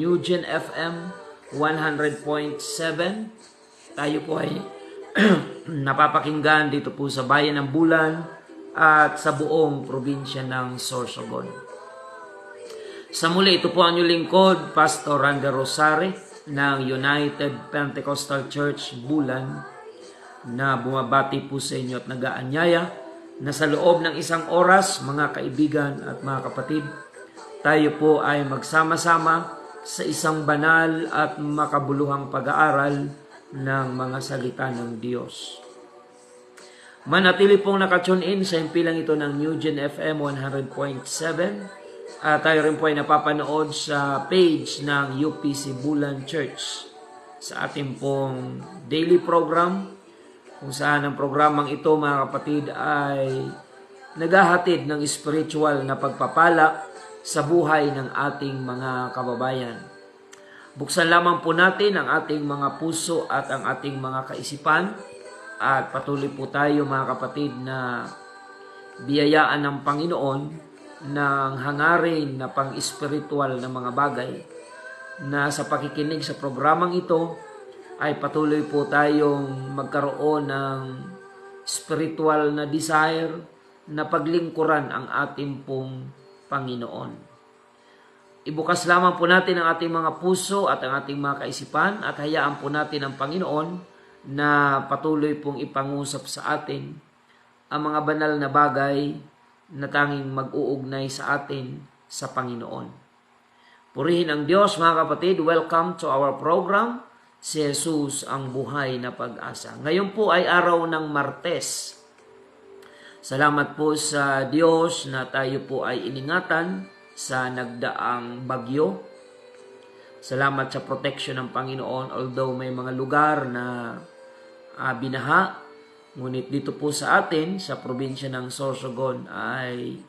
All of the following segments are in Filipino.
Eugene FM 100.7. Tayo po ay napapakinggan dito po sa Bayan ng Bulan at sa buong probinsya ng Sorsogon. Sa muli, ito po ang inyong lingkod, Pastor Randy Rosare ng United Pentecostal Church Bulan, na bumabati po sa inyo at nag-aanyaya na sa loob ng isang oras, mga kaibigan at mga kapatid, tayo po ay magsama-sama sa isang banal at makabuluhang pag-aaral ng mga salita ng Diyos. Manatili pong nakatune in sa impilang ito ng Eugene FM 100.7 at tayo rin po ay napapanood sa page ng UPC Bulan Church sa ating pong daily program, kung saan ang programang ito, mga kapatid, ay naghahatid ng spiritual na pagpapala sa buhay ng ating mga kababayan. Buksan lamang po natin ang ating mga puso at ang ating mga kaisipan at patuloy po tayo, mga kapatid, na biyayaan ng Panginoon ng hangarin na pang-spiritual na mga bagay, na sa pakikinig sa programang ito ay patuloy po tayong magkaroon ng spiritual na desire na paglingkuran ang ating pong Panginoon. Ibukas lamang po natin ang ating mga puso at ang ating mga kaisipan at hayaan po natin ang Panginoon na patuloy pong ipangusap sa atin ang mga banal na bagay na tanging mag-uugnay sa atin sa Panginoon. Purihin ang Diyos, mga kapatid. Welcome to our program, Si Jesus ang Buhay na Pag-asa. Ngayon po ay araw ng Martes. Salamat po sa Diyos na tayo po ay iningatan sa nagdaang bagyo. Salamat sa protection ng Panginoon, although may mga lugar na binaha, ngunit dito po sa atin, sa probinsya ng Sorsogon, ay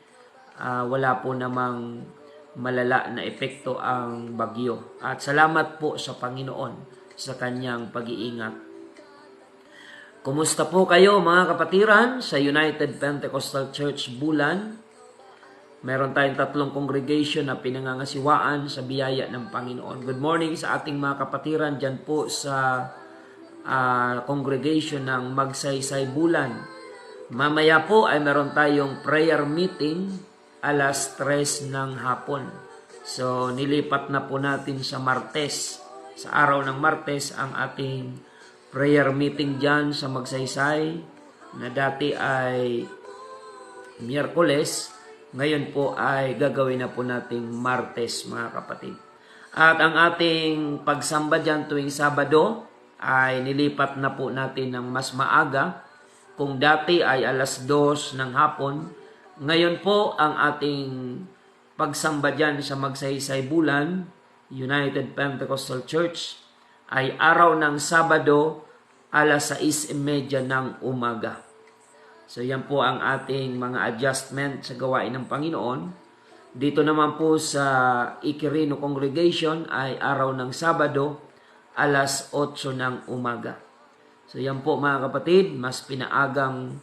wala po namang malala na epekto ang bagyo. At salamat po sa Panginoon sa kanyang pag-iingat. Kumusta po kayo, mga kapatiran, sa United Pentecostal Church Bulan? Meron tayong 3 congregation na pinangangasiwaan sa biyaya ng Panginoon. Good morning sa ating mga kapatiran dyan po sa congregation ng Magsaysay Bulan. Mamaya po ay meron tayong prayer meeting alas 3 ng hapon. So nilipat na po natin sa Martes. Sa araw ng Martes ang ating prayer meeting dyan sa Magsaysay, na dati ay Miyerkules, ngayon po ay gagawin na po nating Martes, mga kapatid. At ang ating pagsamba dyan tuwing Sabado ay nilipat na po natin ng mas maaga. Kung dati ay alas 2 ng hapon, ngayon po ang ating pagsamba dyan sa Magsaysay Bulan, United Pentecostal Church, ay araw ng Sabado, alas 6:30 ng umaga. So yan po ang ating mga adjustment sa gawain ng Panginoon. Dito naman po sa Ikirino Congregation ay araw ng Sabado, alas 8 ng umaga. So yan po, mga kapatid, mas pinaagang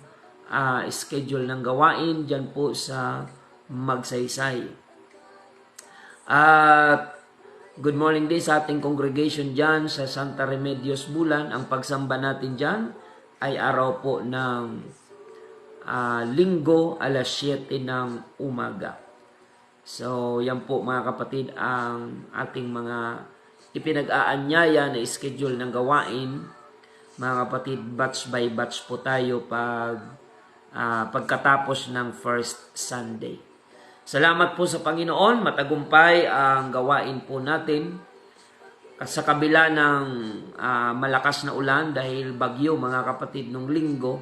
schedule ng gawain dyan po sa Magsaysay. At good morning din sa ating congregation dyan sa Santa Remedios Bulan. Ang pagsamba natin dyan ay araw po ng Linggo, alas 7 ng umaga. So, yan po, mga kapatid, ang ating mga ipinag-aanyaya na schedule ng gawain. Mga kapatid, batch by batch po tayo pagkatapos ng first Sunday. Salamat po sa Panginoon, matagumpay ang gawain po natin. Sa kabila ng malakas na ulan dahil bagyo, mga kapatid, nung linggo,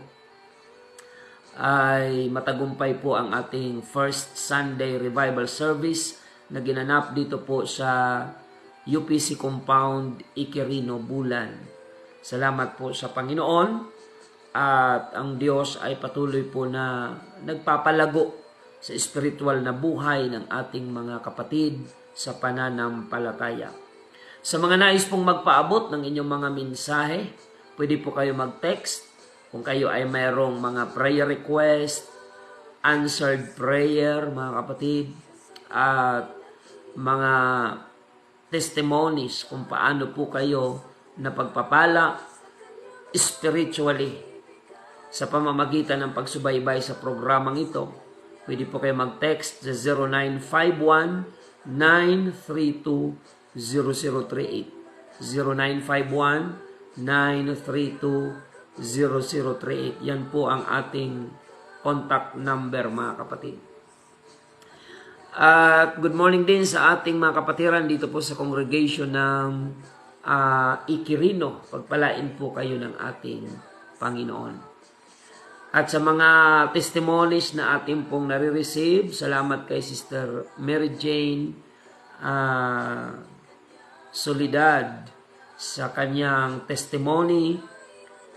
ay matagumpay po ang ating first Sunday revival service na ginanap dito po sa UPC Compound, Ikirino, Bulan. Salamat po sa Panginoon at ang Diyos ay patuloy po na nagpapalago sa spiritual na buhay ng ating mga kapatid sa pananampalataya. Sa mga nais pong magpaabot ng inyong mga mensahe, pwede po kayo mag-text. Kung kayo ay mayroong mga prayer request, answered prayer, mga kapatid, at mga testimonies kung paano po kayo napagpapala spiritually sa pamamagitan ng pagsubaybay sa programang ito. Pwede po kayo mag-text sa 0951-932-0038. 0951-932-0038. Yan po ang ating contact number, mga kapatid. At good morning din sa ating mga kapatiran dito po sa congregation ng Ikirino. Pagpalain po kayo ng ating Panginoon. At sa mga testimonies na ating pong nare-receive, salamat kay Sister Mary Jane Solidad sa kanyang testimony.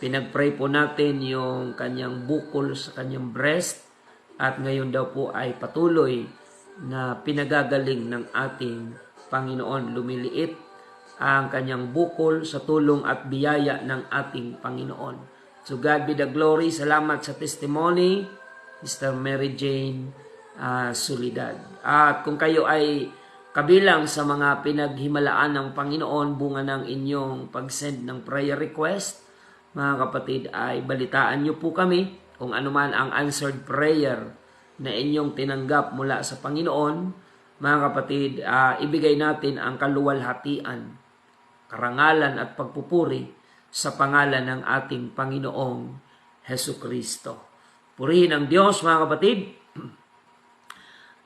Pinag-pray po natin yung kanyang bukol sa kanyang breast at ngayon daw po ay patuloy na pinagagaling ng ating Panginoon. Lumiliit ang kanyang bukol sa tulong at biyaya ng ating Panginoon. So God be the glory. Salamat sa testimony, Mr. Mary Jane Solidad. At kung kayo ay kabilang sa mga pinaghimalaan ng Panginoon, bunga ng inyong pag-send ng prayer request, mga kapatid, ay balitaan nyo po kami kung anuman ang answered prayer na inyong tinanggap mula sa Panginoon. Mga kapatid, ibigay natin ang kaluwalhatian, karangalan at pagpupuri sa pangalan ng ating Panginoong Hesukristo. Purihin ang Diyos, mga kapatid.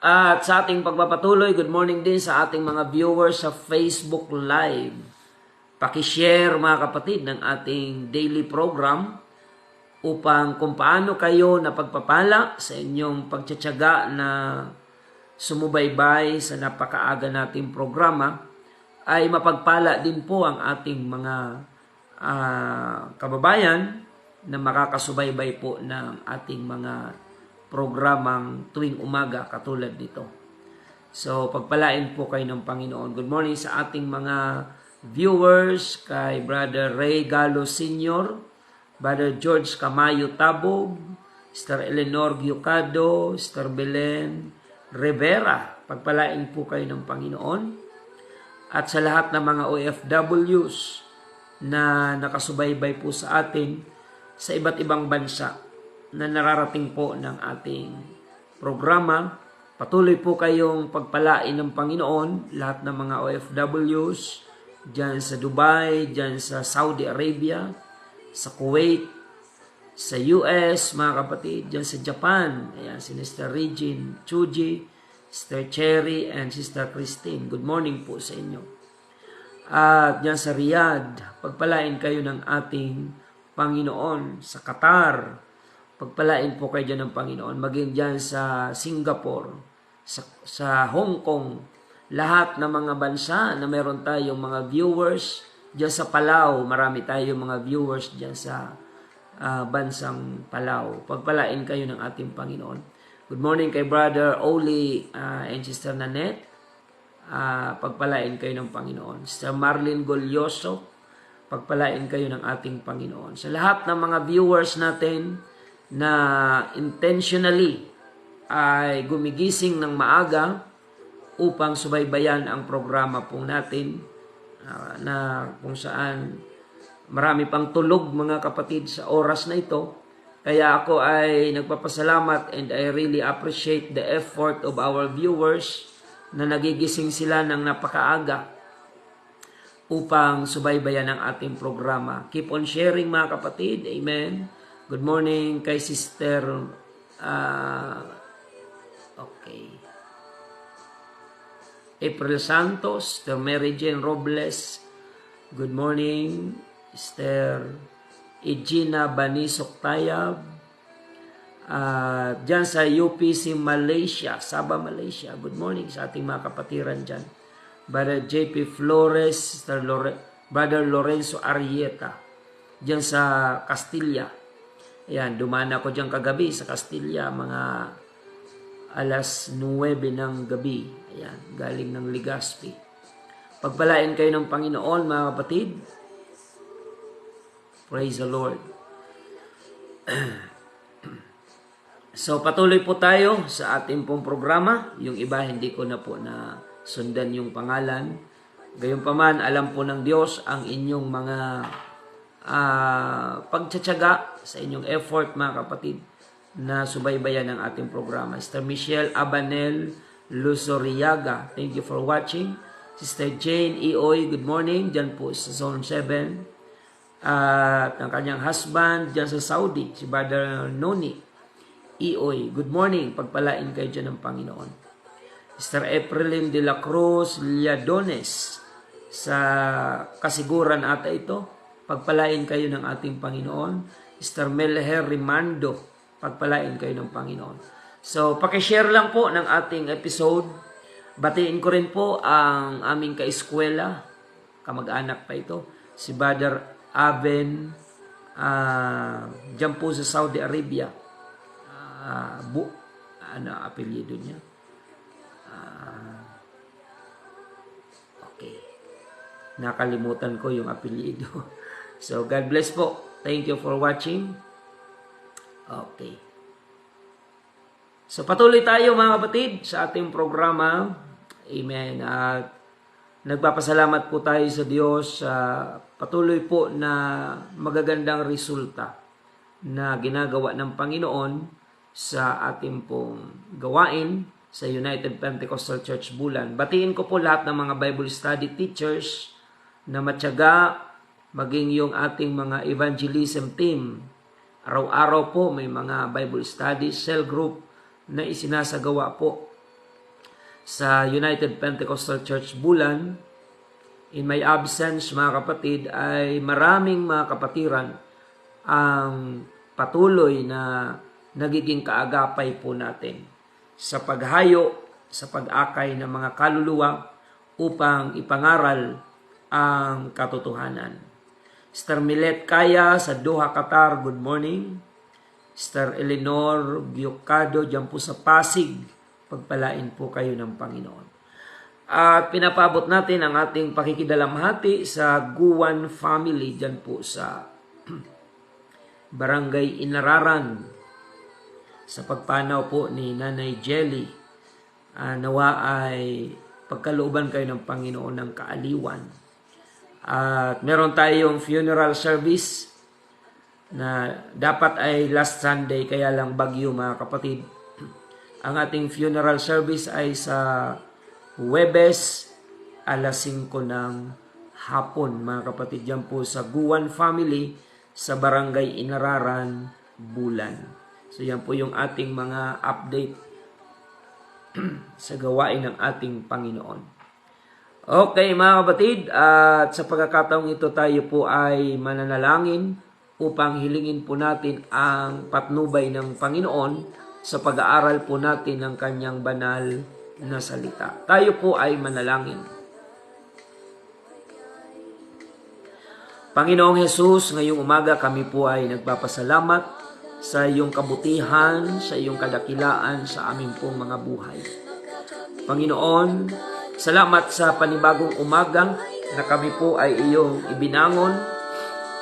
At sa ating pagpapatuloy, good morning din sa ating mga viewers sa Facebook Live. Pakishare, mga kapatid, ng ating daily program upang kung paano kayo napagpapala sa inyong pagtsatsaga na sumubaybay sa napakaaga nating programa, ay mapagpala din po ang ating mga kababayan na makakasubaybay po ng ating mga programang tuwing umaga katulad nito. So, pagpalain po kayo ng Panginoon. Good morning sa ating mga viewers, kay Brother Ray Galo Sr., Brother George Camayo Tabog, Sister Eleanor Giocado, Sister Belen Rivera. Pagpalain po kayo ng Panginoon. At sa lahat ng mga OFWs na nakasubaybay po sa atin sa iba't ibang bansa na nararating po ng ating programa, patuloy po kayong pagpalain ng Panginoon, lahat ng mga OFWs dyan sa Dubai, dyan sa Saudi Arabia, sa Kuwait, sa US, mga kapatid, dyan sa Japan. Ayan, si Sister Regine Chuji, Sister Cherry, and Sister Christine. Good morning po sa inyo. At dyan sa Riyadh, pagpalain kayo ng ating Panginoon. Sa Qatar, pagpalain po kayo dyan ng Panginoon. Maging dyan sa Singapore, sa Hong Kong, lahat ng mga bansa na meron tayong mga viewers. Diyan sa Palau, marami tayong mga viewers diyan sa bansang Palau. Pagpalain kayo ng ating Panginoon. Good morning kay Brother Oli and Sister Nanette. Pagpalain kayo ng Panginoon. Sister Marlene Golyoso, pagpalain kayo ng ating Panginoon. Sa lahat ng mga viewers natin na intentionally ay gumigising ng maaga upang subaybayan ang programa po natin, na kung saan marami pang tulog, mga kapatid, sa oras na ito. Kaya ako ay nagpapasalamat and I really appreciate the effort of our viewers na nagigising sila ng napakaaga upang subaybayan ang ating programa. Keep on sharing, mga kapatid. Amen. Good morning kay Sister April Santos, Sister Mary Jane Robles. Good morning, Sister Egina Banisok Tayab. Diyan sa UPC Malaysia, Sabah, Malaysia. Good morning sa ating mga kapatiran dyan. Brother JP Flores, Brother Lorenzo Arieta. Diyan sa Castilla. Ayan, dumaan ako dyan kagabi sa Castilla, mga alas 9 ng gabi. Ayan, galing ng Legazpi. Pagpalain kayo ng Panginoon, mga kapatid. Praise the Lord. So, patuloy po tayo sa ating pong programa. Yung iba, hindi ko na po na sundan yung pangalan. Gayunpaman, alam po ng Diyos ang inyong mga pagtsatsaga sa inyong effort, mga kapatid, na subaybayan ng ating programa. Sister Michelle Abanel Luzoriaga, thank you for watching. Sister Jane Ioy, good morning, dyan po sa Zone 7. At ang kanyang husband dyan sa Saudi, si Brother Noni Ioy, good morning, pagpalain kayo dyan ng Panginoon. Sister Efrain de la Cruz Liadones, sa kasiguran ata ito, pagpalain kayo ng ating Panginoon. Sister Melher Rimando, pagpalain kayo ng Panginoon. So, pakishare lang po ng ating episode. Batiin ko rin po ang aming kaeskwela, kamag-anak pa ito, si Brother Aben, dyan po sa Saudi Arabia. Apelyido niya? Okay. Nakalimutan ko yung apelyido. So, God bless po. Thank you for watching. Okay. So, patuloy tayo mga kapatid sa ating programa. Amen. At nagpapasalamat po tayo sa Diyos sa patuloy po na magagandang resulta na ginagawa ng Panginoon sa ating pong gawain sa United Pentecostal Church Bulan. Batiin ko po lahat ng mga Bible study teachers na matyaga, maging yung ating mga evangelism team. Araw-araw po may mga Bible study cell group na isinasagawa po sa United Pentecostal Church Bulan. In my absence, mga kapatid, ay maraming mga kapatiran ang patuloy na nagiging kaagapay po natin sa paghayo, sa pag-akay ng mga kaluluwa upang ipangaral ang katotohanan. Sister Milet Kaya sa Doha, Qatar, good morning. Sister Eleanor Biocado, dyan po sa Pasig, pagpalain po kayo ng Panginoon. At pinapabot natin ang ating pakikidalamhati sa Guwan family dyan po sa Barangay Inararan, sa pagpanaw po ni Nanay Jelly. Nawa ay pagkalooban kayo ng Panginoon ng kaaliwan. At meron tayong funeral service na dapat ay last Sunday, kaya lang bagyo mga kapatid. Ang ating funeral service ay sa Huwebes, alas 5 ng hapon, mga kapatid, dyan po sa Guwan family sa Barangay Inararan, Bulan. So yan po yung ating mga update sa gawain ng ating Panginoon. Okay mga kapatid, at sa pagkakataong ito tayo po ay mananalangin upang hilingin po natin ang patnubay ng Panginoon sa pag-aaral po natin ng kanyang banal na salita. Tayo po ay manalangin. Panginoong Hesus, ngayong umaga kami po ay nagpapasalamat sa iyong kabutihan, sa iyong kadakilaan sa aming pong mga buhay. Panginoon, salamat sa panibagong umaga na kami po ay iyong ibinangon,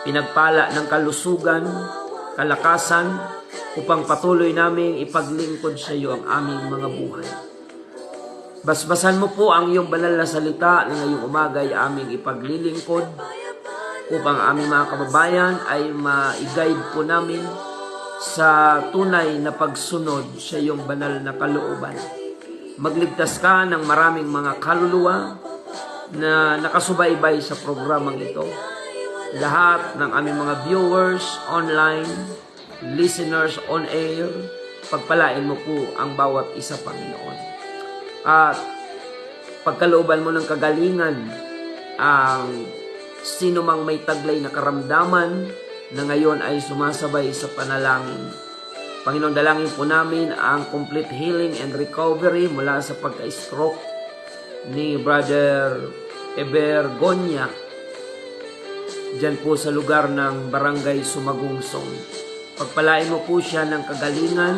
pinagpala ng kalusugan, kalakasan, upang patuloy naming ipaglingkod sa iyo ang aming mga buhay. Basbasan mo po ang iyong banal na salita na ngayong umaga ay aming ipaglilingkod upang aming mga kababayan ay ma-guide po namin sa tunay na pagsunod sa iyong banal na kalooban. Magligtas ka ng maraming mga kaluluwa na nakasubaybay sa programang ito. Lahat ng aming mga viewers online, listeners on air, pagpalain mo po ang bawat isa, Panginoon. At pagkalooban mo ng kagalingan ang sino mang may taglay na karamdaman na ngayon ay sumasabay sa panalangin. Panginoon, dalangin po namin ang complete healing and recovery mula sa pagka-stroke ni Brother Ebergonia dyan po sa lugar ng Barangay Sumagungsong. Pagpalain mo po siya ng kagalingan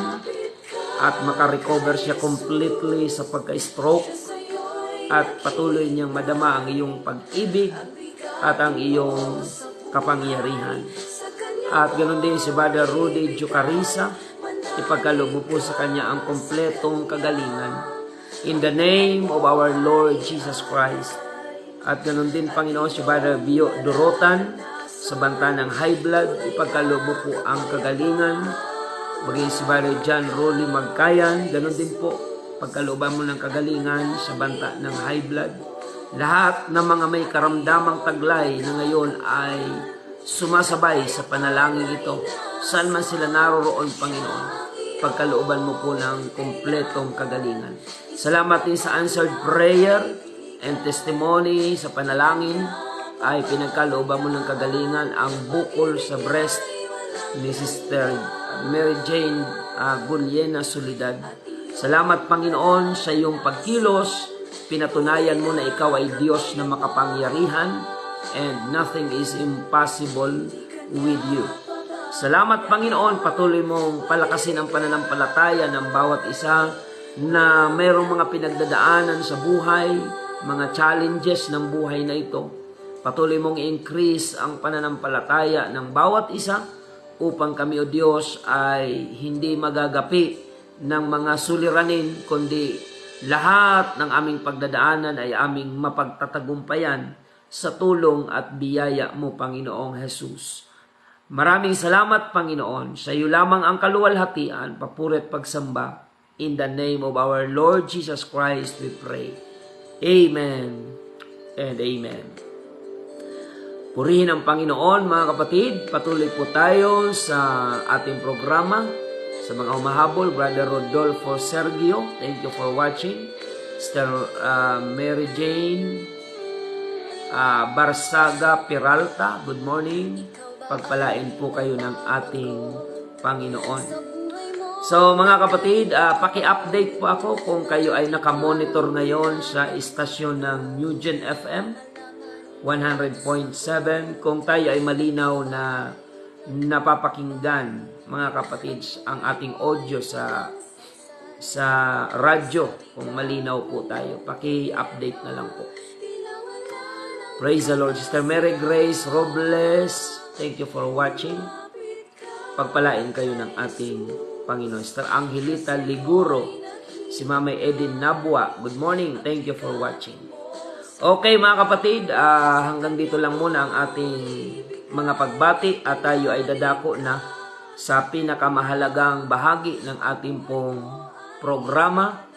at makarecover siya completely sa pagka-stroke at patuloy niyang madama ang iyong pag-ibig at ang iyong kapangyarihan. At ganoon din si Brother Rudy Jucarisa, ipagkaloob mo po sa kanya ang kompletong kagalingan. In the name of our Lord Jesus Christ. At ganun din, Panginoon, si Brother Bio Dorotan, sa banta ng high blood, ipagkaloob mo po ang kagalingan. Maging si Brother John Rolly Magkayan, ganun din po, pagkalooban mo ng kagalingan sa banta ng high blood. Lahat ng mga may karamdamang taglay na ngayon ay sumasabay sa panalangin ito. Saan man sila naroroon, Panginoon, pagkalooban mo po ng kumpletong kagalingan. Salamat din sa answered prayer and testimony sa panalangin ay pinagkalooban mo ng kagalingan ang bukol sa breast ni Sister Mary Jane Gulyena Solidad. Salamat, Panginoon, sa iyong pagkilos. Pinatunayan mo na ikaw ay Diyos na makapangyarihan and nothing is impossible with you. Salamat, Panginoon, patuloy mong palakasin ang pananampalataya ng bawat isa na mayroong mga pinagdadaanan sa buhay, mga challenges ng buhay na ito. Patuloy mong i-increase ang pananampalataya ng bawat isa upang kami, O Diyos, ay hindi magagapi ng mga suliranin, kundi lahat ng aming pagdadaanan ay aming mapagtatagumpayan sa tulong at biyaya mo, Panginoong Jesus. Maraming salamat, Panginoon. Sa iyo lamang ang kaluwalhatian, papuri at pagsamba. In the name of our Lord Jesus Christ, we pray. Amen and amen. Purihin ang Panginoon, mga kapatid. Patuloy po tayo sa ating programa. Sa mga humahabol, Brother Rodolfo Sergio, thank you for watching. Sister Mary Jane Barsaga Peralta, good morning. Pagpalain po kayo ng ating Panginoon. So mga kapatid, paki-update po ako kung kayo ay nakamonitor ngayon sa istasyon ng Newgen FM 100.7. Kung tayo ay malinaw na napapakinggan, mga kapatid, ang ating audio sa radyo, kung malinaw po tayo, paki-update na lang po. Praise the Lord. Sister Mary Grace Robles, thank you for watching. Pagpalain kayo ng ating Panginoon. Sister Angelita Liguro, si Mama Edin Nabwa, good morning. Thank you for watching. Okay mga kapatid, hanggang dito lang muna ang ating mga pagbati at tayo ay dadako na sa pinakamahalagang bahagi ng ating pong programa,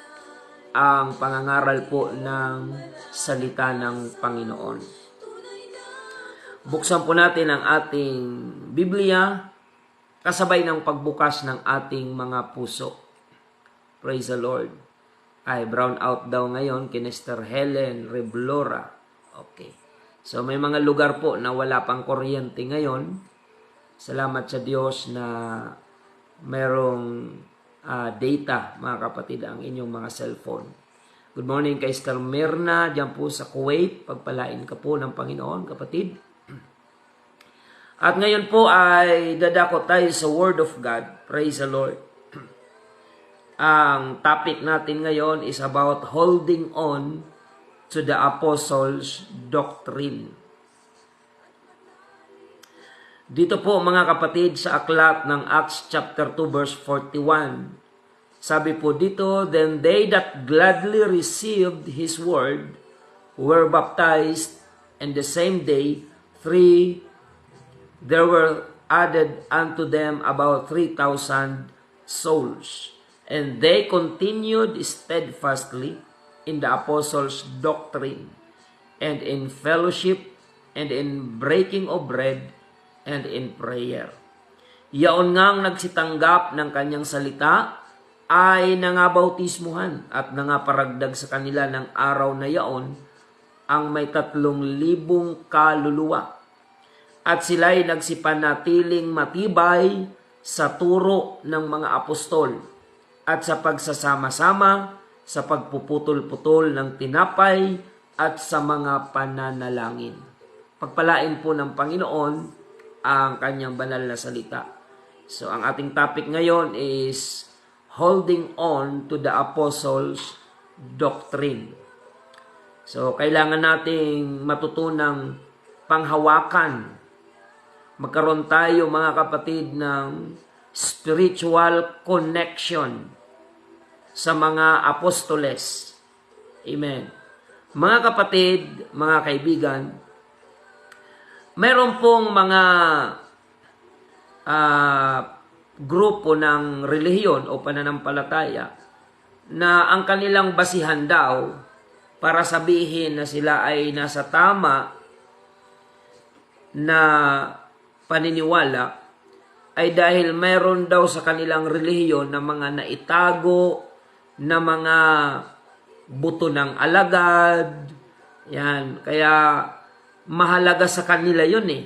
ang pangangaral po ng salita ng Panginoon. Buksan po natin ang ating Biblia kasabay ng pagbukas ng ating mga puso. Praise the Lord. Ay, brown out daw ngayon kay Sister Helen Reblora. Okay. So, may mga lugar po na wala pang kuryente ngayon. Salamat sa Diyos na mayroong data, mga kapatid, ang inyong mga cellphone. Good morning kay Sister Mirna, dyan po sa Kuwait. Pagpalain ka po ng Panginoon, kapatid. At ngayon po ay dadako tayo sa Word of God. Praise the Lord. Ang topic natin ngayon is about holding on to the Apostles' Doctrine. Dito po mga kapatid sa aklat ng Acts chapter 2 verse 41. Sabi po dito, then they that gladly received His word were baptized, and the same day there were added unto them about 3,000 souls. And they continued steadfastly in the apostles' doctrine, and in fellowship, and in breaking of bread, and in prayer. Yaon ngang nagsitanggap ng kanyang salita, ay nangabautismuhan at nangaparagdag sa kanila ng araw na yaon ang may 3,000 kaluluwa. At sila'y nagsipanatiling matibay sa turo ng mga apostol at sa pagsasama-sama, sa pagpuputol-putol ng tinapay at sa mga pananalangin. Pagpalain po ng Panginoon ang kanyang banal na salita. So ang ating topic ngayon is holding on to the apostles' doctrine. So kailangan nating matutunang panghawakan. Magkaroon tayo mga kapatid ng spiritual connection sa mga apostoles. Amen. Mga kapatid, mga kaibigan, meron pong mga grupo ng relihiyon o pananampalataya na ang kanilang basihan daw para sabihin na sila ay nasa tama na paniniwala ay dahil meron daw sa kanilang relihiyon na mga naitago na mga buto ng alagad. Yan, kaya mahalaga sa kanila yun eh.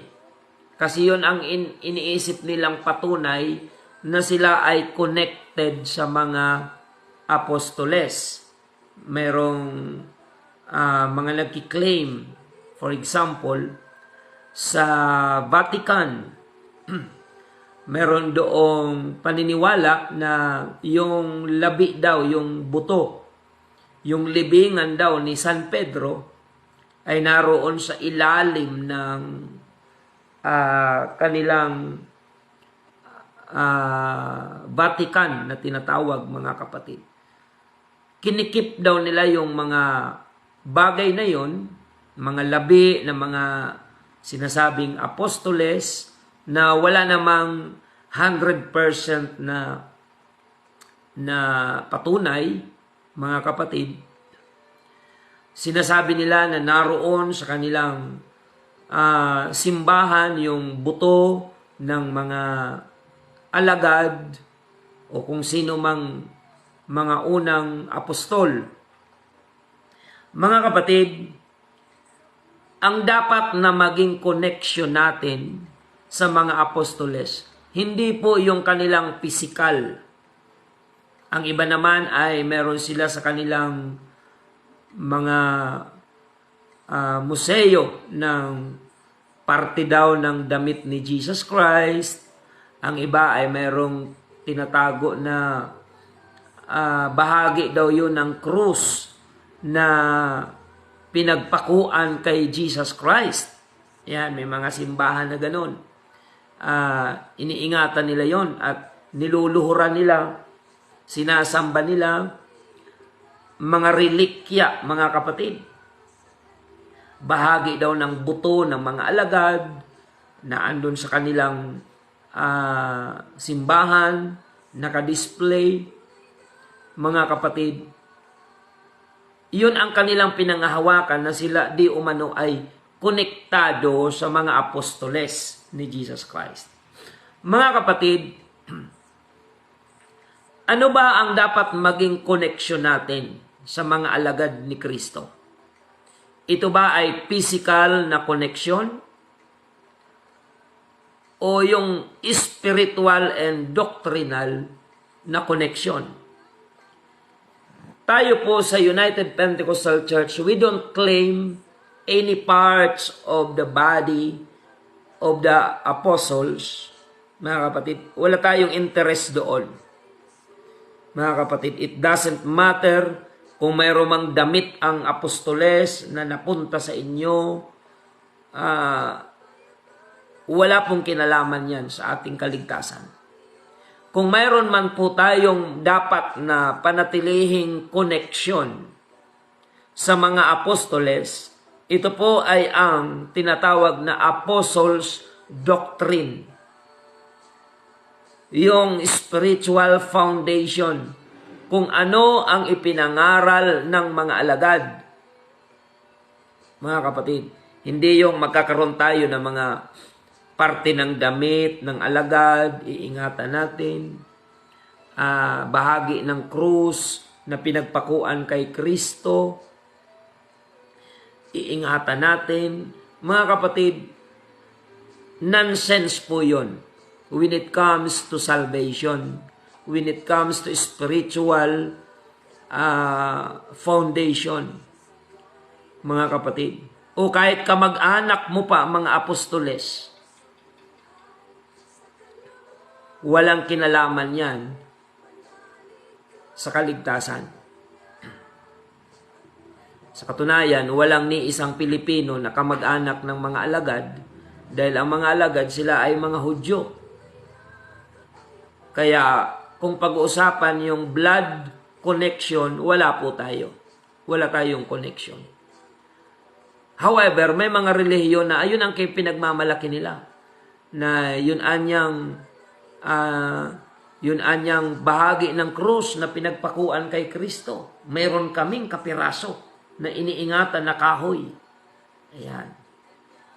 Kasi yun ang iniisip nilang patunay na sila ay connected sa mga apostoles. Merong mga nagki-claim, for example, sa Vatican, meron doong paniniwala na yung labi daw, yung buto, yung libingan daw ni San Pedro ay naroon sa ilalim ng kanilang Vatican na tinatawag, mga kapatid. Kinikip daw nila yung mga bagay na yon, mga labi na mga sinasabing apostoles na wala namang 100% na patunay, mga kapatid. Sinasabi nila na naroon sa kanilang simbahan yung buto ng mga alagad o kung sino mang mga unang apostol. Mga kapatid, ang dapat na maging connection natin sa mga apostoles, hindi po yung kanilang pisikal. Ang iba naman ay meron sila sa kanilang mga museo ng parte daw ng damit ni Jesus Christ. Ang iba ay merong tinatago na bahagi daw yun ng krus na pinagpakuan kay Jesus Christ. Yan, may mga simbahan na ganun. Iniingatan nila yon at niluluhuran nila, sinasamba nila, mga relikya, mga kapatid. Bahagi daw ng buto ng mga alagad na andun sa kanilang simbahan, nakadisplay. Mga kapatid, yun ang kanilang pinangahawakan na sila di umano ay konektado sa mga apostoles ni Jesus Christ. Mga kapatid, ano ba ang dapat maging connection natin sa mga alagad ni Kristo? Ito ba ay physical na connection? O yung spiritual and doctrinal na connection? Tayo po sa United Pentecostal Church, we don't claim any parts of the body of the apostles. Mga kapatid, wala tayong interest doon. Mga kapatid, it doesn't matter kung mayroong mang damit ang apostoles na napunta sa inyo. Wala pong kinalaman yan sa ating kaligtasan. Kung mayroon man po tayong dapat na panatilihing connection sa mga apostoles, ito po ay ang tinatawag na apostles' doctrine. Yung spiritual foundation, kung ano ang ipinangaral ng mga alagad. Mga kapatid, hindi yung magkakaroon tayo ng mga parte ng damit ng alagad, iingatan natin, bahagi ng krus na pinagpakuan kay Kristo, iingatan natin. Mga kapatid, nonsense po yun when it comes to salvation, when it comes to spiritual foundation, mga kapatid. O kahit kamag-anak mo pa, mga apostoles, walang kinalaman yan sa kaligtasan. Sa katunayan, walang ni isang Pilipino na kamag-anak ng mga alagad dahil ang mga alagad sila ay mga Hudyo. Kaya kung pag-uusapan yung blood connection, wala po tayo. Wala tayong connection. However, may mga relihiyon na ayun ang pinagmamalaki nila. Na yun anyang bahagi ng krus na pinagpakuan kay Kristo. Mayroon kaming kapiraso na iniingatan na kahoy. Ayan.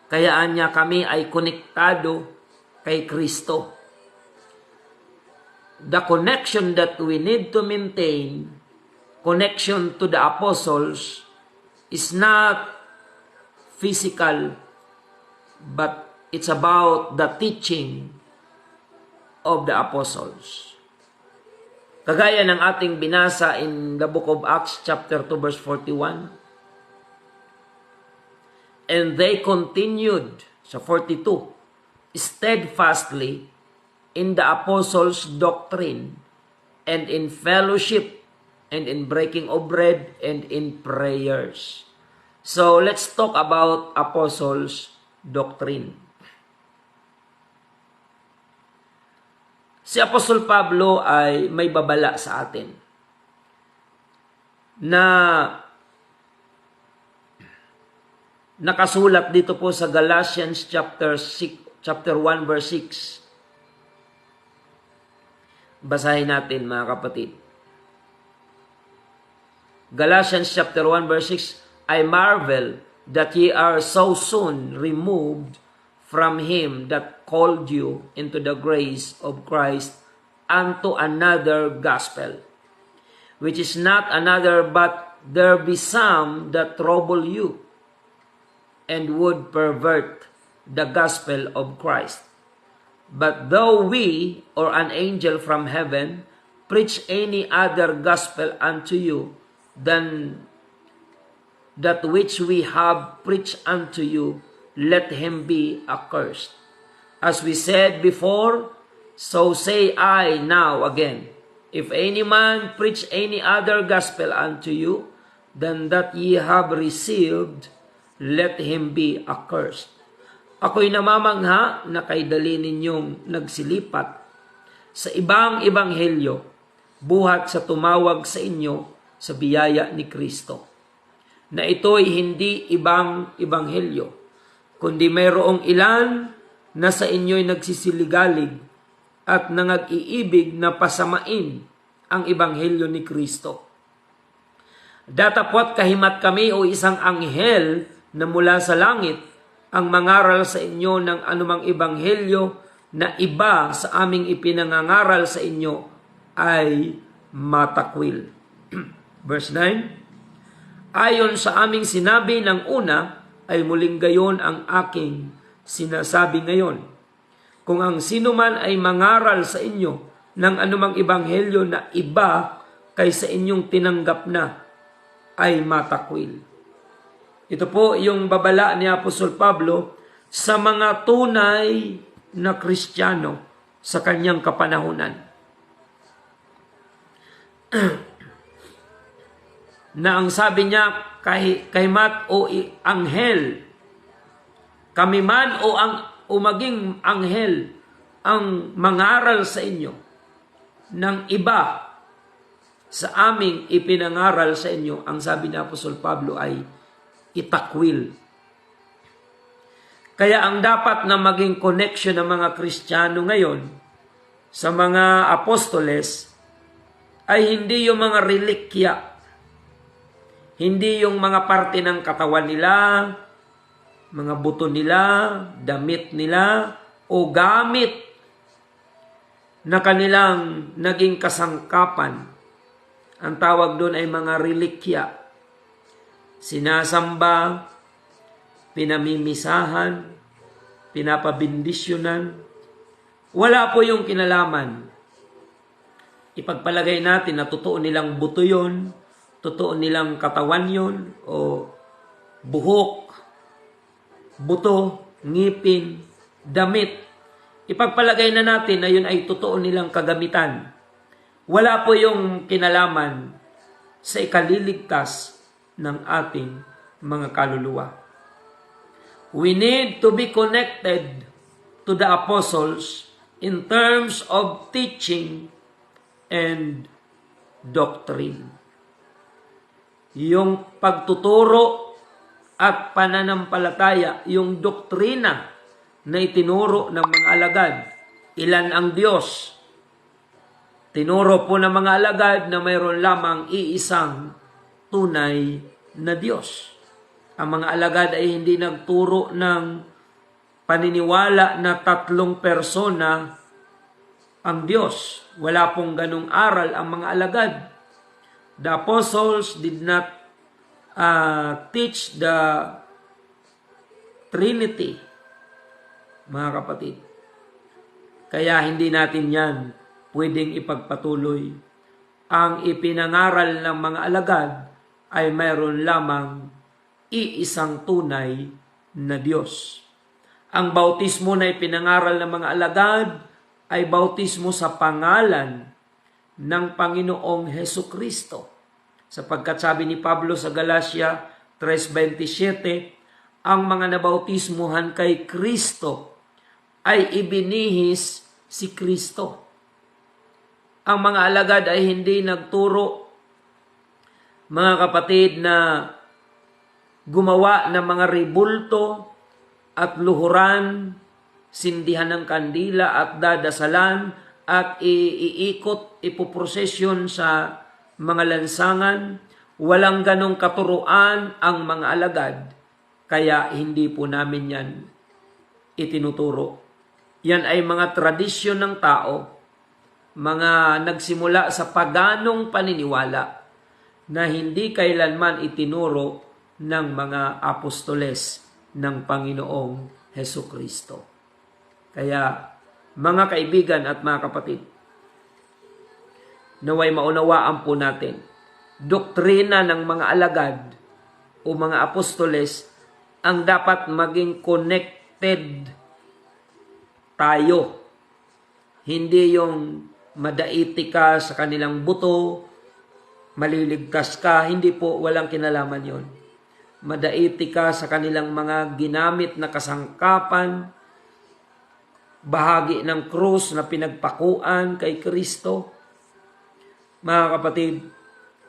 Kaya anya kami ay konektado kay Kristo. The connection that we need to maintain, connection to the apostles, is not physical, but it's about the teaching of the apostles. Kagaya ng ating binasa in the book of Acts chapter 2 verse 41. And they continued, sa 42, steadfastly in the apostles' doctrine and in fellowship and in breaking of bread and in prayers. So let's talk about apostles' doctrine. Si Apostol Pablo ay may babala sa atin na nakasulat dito po sa Galatians chapter 1 verse 6. Basahin natin mga kapatid. Galatians chapter 1 verse 6, I marvel that ye are so soon removed from him that called you into the grace of Christ unto another gospel, which is not another, but there be some that trouble you, and would pervert the gospel of Christ. But though we, or an angel from heaven, preach any other gospel unto you than that which we have preached unto you, let him be accursed. As we said before, so say I now again, if any man preach any other gospel unto you than that ye have received, let him be accursed. Ako'y namamangha na kay dali ninyong nagsilipat sa ibang ebanghelyo, buhat sa tumawag sa inyo sa biyaya ni Kristo, na ito'y hindi ibang ebanghelyo, kundi mayroong ilan na sa inyo'y nagsisiligalig at nangag-iibig na pasamain ang ebanghelyo ni Kristo. Datapwat kahimat kami o isang anghel na mula sa langit ang mangaral sa inyo ng anumang ebanghelyo na iba sa aming ipinangangaral sa inyo ay matakwil. Verse 9, ayon sa aming sinabi ng una, ay muling gayon ang aking sinasabi ngayon. Kung ang sino man ay mangaral sa inyo ng anumang ebanghelyo na iba kaysa inyong tinanggap na, ay matakwil. Ito po yung babala ni Apostol Pablo sa mga tunay na Kristiyano sa kanyang kapanahunan. Na ang sabi niya, kay mat o anghel, kami man o maging anghel, ang mangaral sa inyo ng iba sa aming ipinangaral sa inyo, ang sabi ni Apostol Pablo ay itakwil. Kaya ang dapat na maging connection ng mga Kristiyano ngayon sa mga apostoles ay hindi yung mga relikya, hindi yung mga parte ng katawan nila, mga buto nila, damit nila, o gamit na kanilang naging kasangkapan. Ang tawag doon ay mga relikya. Sinasamba, pinamimisahan, pinapabindisyonan. Wala po yung kinalaman. Ipagpalagay natin na totoo nilang buto yun, totoo nilang katawan yun, o buhok, buto, ngipin, damit. Ipagpalagay na natin na yun ay totoo nilang kagamitan. Wala po yung kinalaman sa ikaliligtas ng ating mga kaluluwa. We need to be connected to the apostles in terms of teaching and doctrine. Yung pagtuturo at pananampalataya, yung doktrina na itinuro ng mga alagad. Ilan ang Diyos? Tinuro po ng mga alagad na mayroon lamang iisang tunay na Diyos. Ang mga alagad ay hindi nagturo ng paniniwala na 3 persona ang Diyos. Wala pong ganong aral ang mga alagad. The apostles did not teach the Trinity, mga kapatid. Kaya hindi natin yan pwedeng ipagpatuloy. Ang ipinangaral ng mga alagad ay mayroon lamang iisang tunay na Diyos. Ang bautismo na ipinangaral ng mga alagad ay bautismo sa pangalan ng Panginoong Hesukristo. Sapagkat sabi ni Pablo sa Galatia 3:27, ang mga nabautismuhan kay Kristo ay ibinihis si Kristo. Ang mga alagad ay hindi nagturo, mga kapatid, na gumawa ng mga ribulto at luhuran, sindihan ng kandila at dadasalan at iikot, ipoprosesyon sa mga lansangan. Walang ganong katuruan ang mga alagad, kaya hindi po namin yan itinuturo. Yan ay mga tradisyon ng tao, mga nagsimula sa paganong paniniwala na hindi kailanman itinuro ng mga apostoles ng Panginoong Hesukristo. Kaya, mga kaibigan at mga kapatid, naway maunawaan po natin, doktrina ng mga alagad o mga apostoles ang dapat maging connected tayo. Hindi yung madaiti ka sa kanilang buto, maliligtas ka, hindi po, walang kinalaman yon. Madaiti ka sa kanilang mga ginamit na kasangkapan, bahagi ng krus na pinagpakuan kay Kristo. Mga kapatid,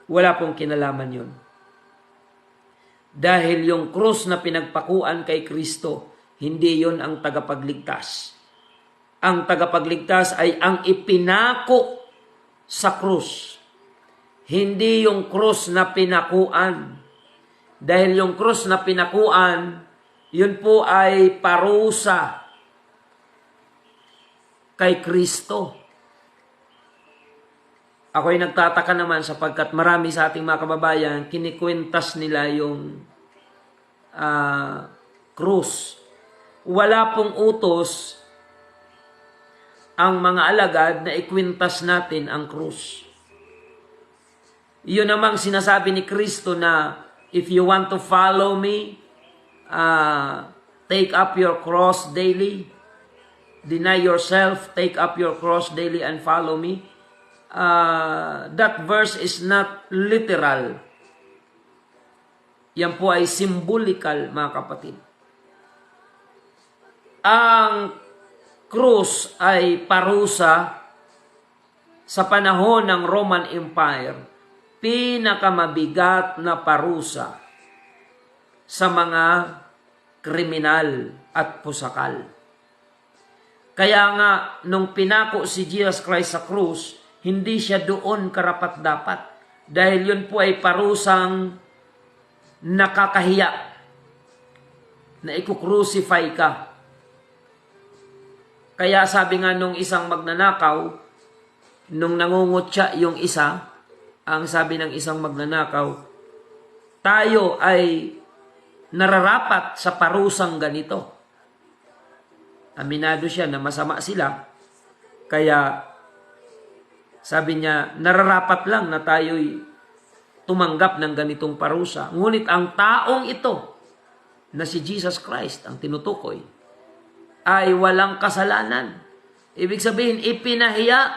wala pong kinalaman yon. Dahil yung krus na pinagpakuan kay Kristo, hindi yon ang tagapagligtas. Ang tagapagligtas ay ang ipinako sa krus. Hindi yung krus na pinakuan. Dahil yung krus na pinakuan, yun po ay parusa kay Kristo. Ako'y nagtataka naman sapagkat marami sa ating mga kababayan, kinikwentas nila yung krus. Wala pong utos ang mga alagad na ikwintas natin ang krus. Iyon namang sinasabi ni Kristo na if you want to follow me, take up your cross daily. Deny yourself, take up your cross daily and follow me. That verse is not literal. Yan po ay symbolical, mga kapatid. Ang krus ay parusa sa panahon ng Roman Empire, pinakamabigat na parusa sa mga kriminal at pusakal. Kaya nga, nung pinako si Jesus Christ sa krus, hindi siya doon karapat-dapat. Dahil yun po ay parusang nakakahiya na ikukrusify ka. Kaya sabi nga nung isang magnanakaw, nung nangungutya yung isa, ang sabi ng isang magnanakaw, tayo ay nararapat sa parusang ganito. Aminado siya na masama sila. Kaya sabi niya, nararapat lang na tayo'y tumanggap ng ganitong parusa. Ngunit ang taong ito, na si Jesus Christ, ang tinutukoy, ay walang kasalanan. Ibig sabihin, ipinahiya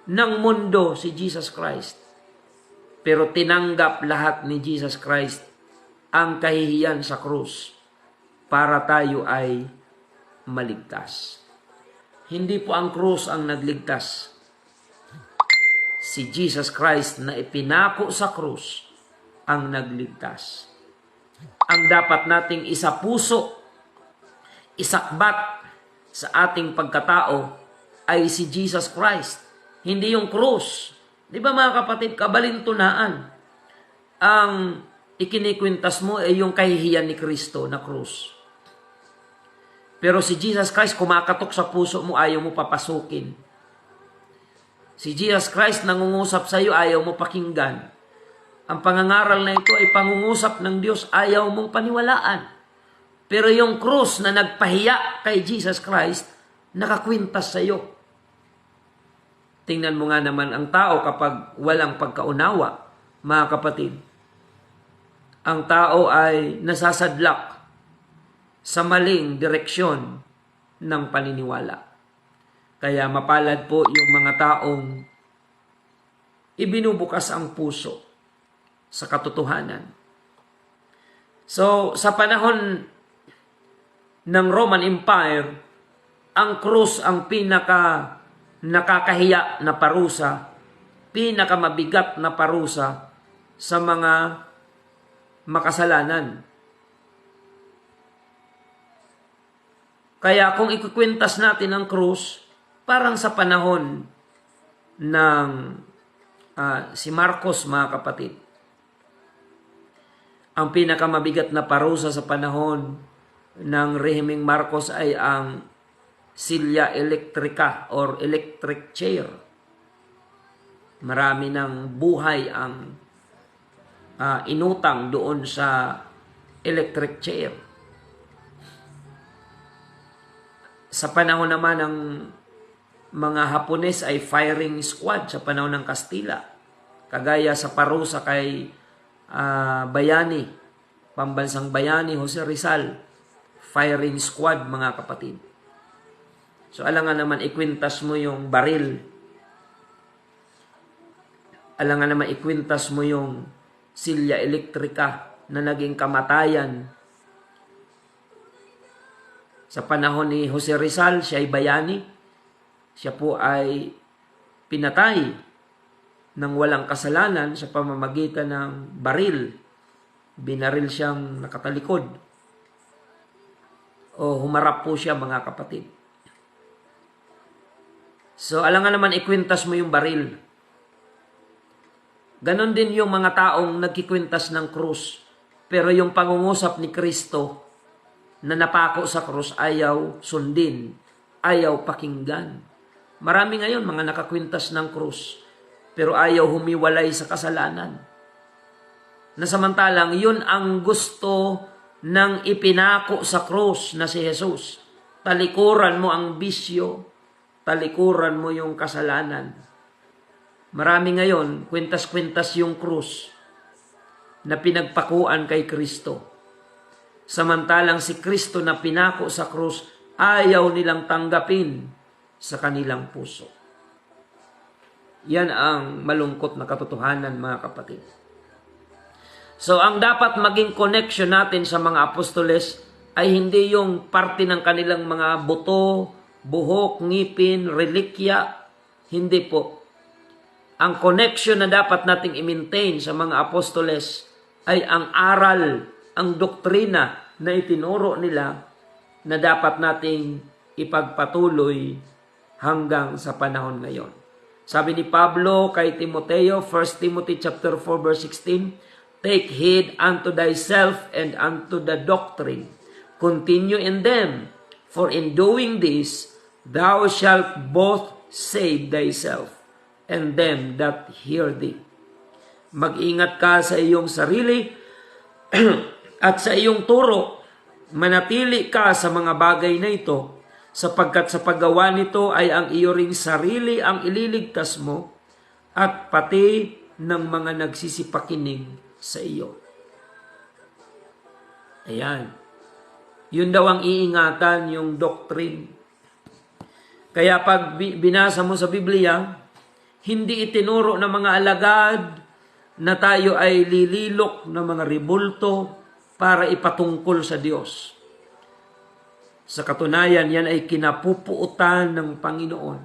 ng mundo si Jesus Christ. Pero tinanggap lahat ni Jesus Christ ang kahihiyan sa krus para tayo ay maligtas. Hindi po ang krus ang nagligtas. Si Jesus Christ na ipinako sa krus ang nagligtas. ang dapat nating isapuso, isakbat sa ating pagkatao ay si Jesus Christ, hindi yung krus. Di ba mga kapatid, kabalintunaan. Ang ikinikwintas mo ay yung kahihiyan ni Kristo na krus. Pero si Jesus Christ kumakatok sa puso mo, ayaw mo papasukin. Si Jesus Christ nangungusap sa iyo, ayaw mo pakinggan. Ang pangangaral na ito ay pangungusap ng Diyos, ayaw mong paniwalaan. Pero yung krus na nagpahiya kay Jesus Christ, nakakwintas sa iyo. Tingnan mo nga naman ang tao kapag walang pagkaunawa, mga kapatid. Ang tao ay nasasadlak sa maling direksyon ng paniniwala. Kaya mapalad po yung mga taong ibinubukas ang puso sa katotohanan. So, sa panahon ng Roman Empire, ang krus ang pinaka nakakahiya na parusa, pinakamabigat na parusa sa mga makasalanan. Kaya kung ikukwintas natin ang krus, parang sa panahon ng si Marcos, mga kapatid, ang pinakamabigat na parusa sa panahon ng rehimeng Marcos ay ang silya elektrika or electric chair. Marami ng buhay ang inutang doon sa electric chair. Sa panahon naman ng mga Hapones ay firing squad sa panahon ng Kastila. Kagaya sa parusa kay Bayani, pambansang Bayani, Jose Rizal, firing squad, mga kapatid. So alangan naman ikwintas mo yung baril. Alangan naman ikwintas mo yung silya elektrika na naging kamatayan. Sa panahon ni Jose Rizal, siya ay bayani. Siya po ay pinatay ng walang kasalanan sa pamamagitan ng baril. Binaril siyang nakatalikod. O humarap po siya, mga kapatid. So alangan naman ikwintas mo yung baril. Ganon din yung mga taong nagkikwintas ng krus. Pero yung pangungusap ni Kristo na napako sa krus, ayaw sundin, ayaw pakinggan. Marami ngayon mga nakakwintas ng krus, pero ayaw humiwalay sa kasalanan. Nasamantalang yun ang gusto ng ipinako sa krus na si Jesus. Talikuran mo ang bisyo, talikuran mo yung kasalanan. Marami ngayon, kwintas-kwintas yung krus na pinagpakuan kay Kristo. Samantalang si Kristo na pinako sa krus, ayaw nilang tanggapin sa kanilang puso. Yan ang malungkot na katotohanan, mga kapatid. So, ang dapat maging connection natin sa mga apostoles ay hindi yung parte ng kanilang mga buto, buhok, ngipin, relikya. Hindi po. Ang connection na dapat nating i-maintain sa mga apostoles ay ang aral, ang doktrina na itinuro nila na dapat nating ipagpatuloy hanggang sa panahon ngayon. Sabi ni Pablo kay Timoteo, 1 Timothy chapter 4 verse 16, "Take heed unto thyself and unto the doctrine. Continue in them, for in doing this, thou shalt both save thyself and them that hear thee." Mag-ingat ka sa iyong sarili at sa iyong turo. Manatili ka sa mga bagay na ito, sapagkat sa paggawa nito ay ang iyo ring sarili ang ililigtas mo at pati ng mga nagsisipakinig sa iyo. Ayan. Yun daw ang iingatan, yung doctrine. Kaya pag binasa mo sa Biblia, hindi itinuro ng mga alagad na tayo ay lililok ng mga ribulto para ipatungkol sa Diyos. Sa katunayan, yan ay kinapupuutan ng Panginoon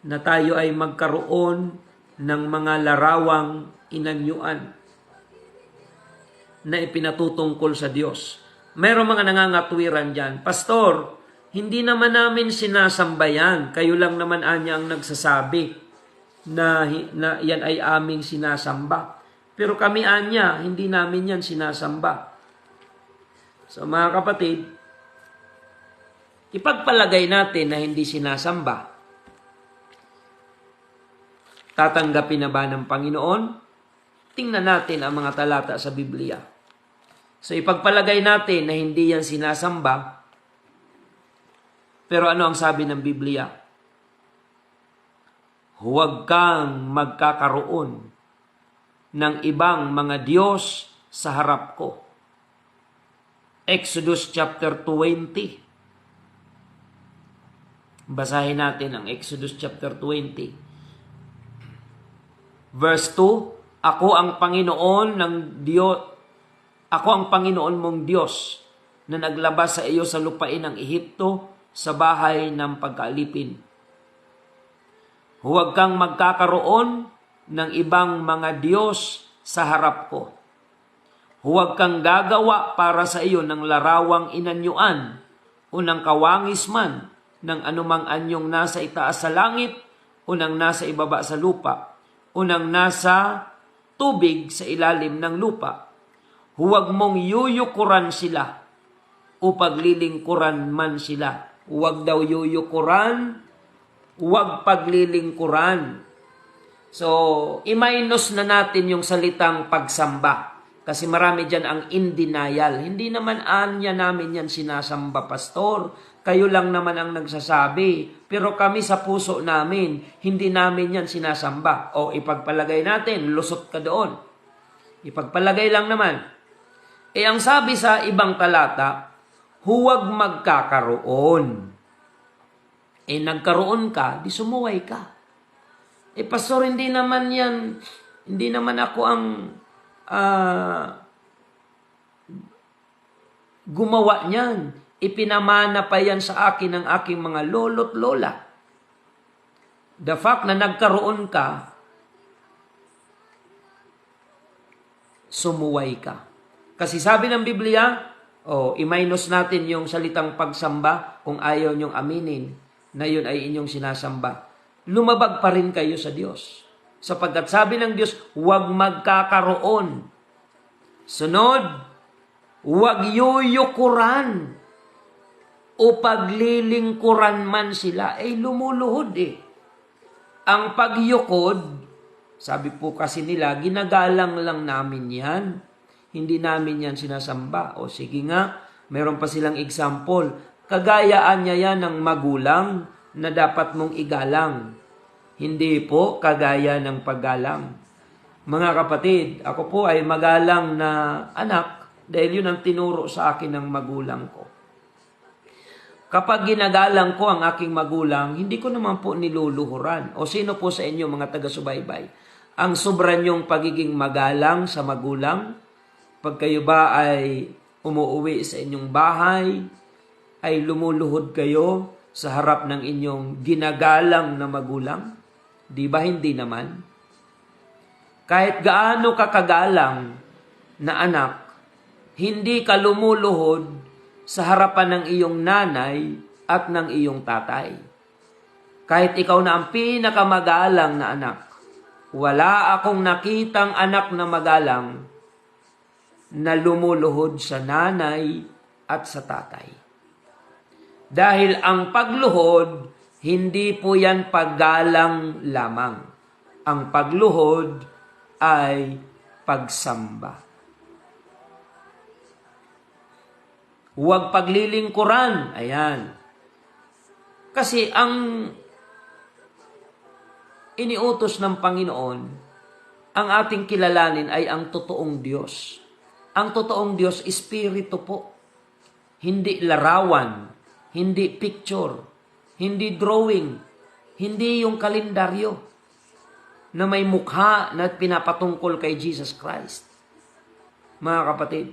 na tayo ay magkaroon ng mga larawang inanyuan. na ipinatutungkol sa Diyos. Mayroong mga nangangatwiran dyan, Pastor, hindi naman namin sinasamba yan. Kayo lang naman anya ang nagsasabi na yan ay aming sinasamba. Pero kami anya, hindi namin yan sinasamba. So mga kapatid, ipagpalagay natin na hindi sinasamba. Tatanggapin na ba ng Panginoon? Tingnan natin ang mga talata sa Biblia. So ipagpalagay natin na hindi yan sinasamba. Pero ano ang sabi ng Biblia? Huwag kang magkakaroon ng ibang mga Diyos sa harap ko. Exodus chapter 20. Basahin natin ang Exodus chapter 20. Verse 2, Ako ang Panginoon ng Diyos, ako ang Panginoon mong Diyos na naglabas sa iyo sa lupain ng Ehipto sa bahay ng pagkaalipin. Huwag kang magkakaroon ng ibang mga Diyos sa harap ko. Huwag kang gagawa para sa iyo ng larawang inanyuan o ng kawangis man ng anumang anyong nasa itaas sa langit o ng nasa ibaba sa lupa o ng nasa tubig sa ilalim ng lupa. Huwag mong yuyukuran sila o paglilingkuran man sila. Huwag daw yuyukuran, huwag paglilingkuran. So, i-minus na natin yung salitang pagsamba. Kasi marami dyan ang in denial. Hindi naman anya namin yan sinasamba, Pastor. Kayo lang naman ang nagsasabi. Pero kami sa puso namin, hindi namin yan sinasamba. O ipagpalagay natin, lusot ka doon. Ipagpalagay lang naman. Ang sabi sa ibang talata, huwag magkakaroon. Nagkaroon ka, di sumuway ka. Pastor, hindi naman yan, hindi naman ako ang gumawa niyan. Ipinamana pa yan sa akin ng aking mga lolo't lola. The fact na nagkaroon ka, sumuway ka. Kasi sabi ng Biblia, i-minus natin yung salitang pagsamba kung ayaw niyong aminin na yun ay inyong sinasamba. Lumabag pa rin kayo sa Diyos. Sapagkat sabi ng Diyos, huwag magkakaroon. Sunod, huwag yuyukuran o paglilingkuran man sila. Lumuluhod Ang pagyukod, sabi po kasi nila, ginagalang lang namin yan. Hindi namin yan sinasamba. O sige nga, meron pa silang example. Kagayaan niya yan ng magulang na dapat mong igalang. Hindi po kagaya ng paggalang. Mga kapatid, ako po ay magalang na anak dahil yun ang tinuro sa akin ng magulang ko. Kapag ginagalang ko ang aking magulang, hindi ko naman po niluluhuran. O sino po sa inyo mga taga-subaybay? Ang sobra niyong pagiging magalang sa magulang, pag kayo ba ay umuwi sa inyong bahay, ay lumuluhod kayo sa harap ng inyong ginagalang na magulang? Di ba hindi naman? Kahit gaano kakagalang na anak, hindi ka lumuluhod sa harapan ng iyong nanay at ng iyong tatay. Kahit ikaw na ang pinakamagalang na anak, wala akong nakitang anak na magalang na lumuluhod sa nanay at sa tatay. Dahil ang pagluhod, hindi po yan paggalang lamang. Ang pagluhod ay pagsamba. Huwag paglilingkuran. Ayan. Kasi ang iniutos ng Panginoon, ang ating kilalanin ay ang totoong Diyos. Ang totoong Diyos, espiritu po. Hindi larawan, hindi picture, hindi drawing, hindi yung kalendaryo na may mukha na pinapatungkol kay Jesus Christ. Mga kapatid,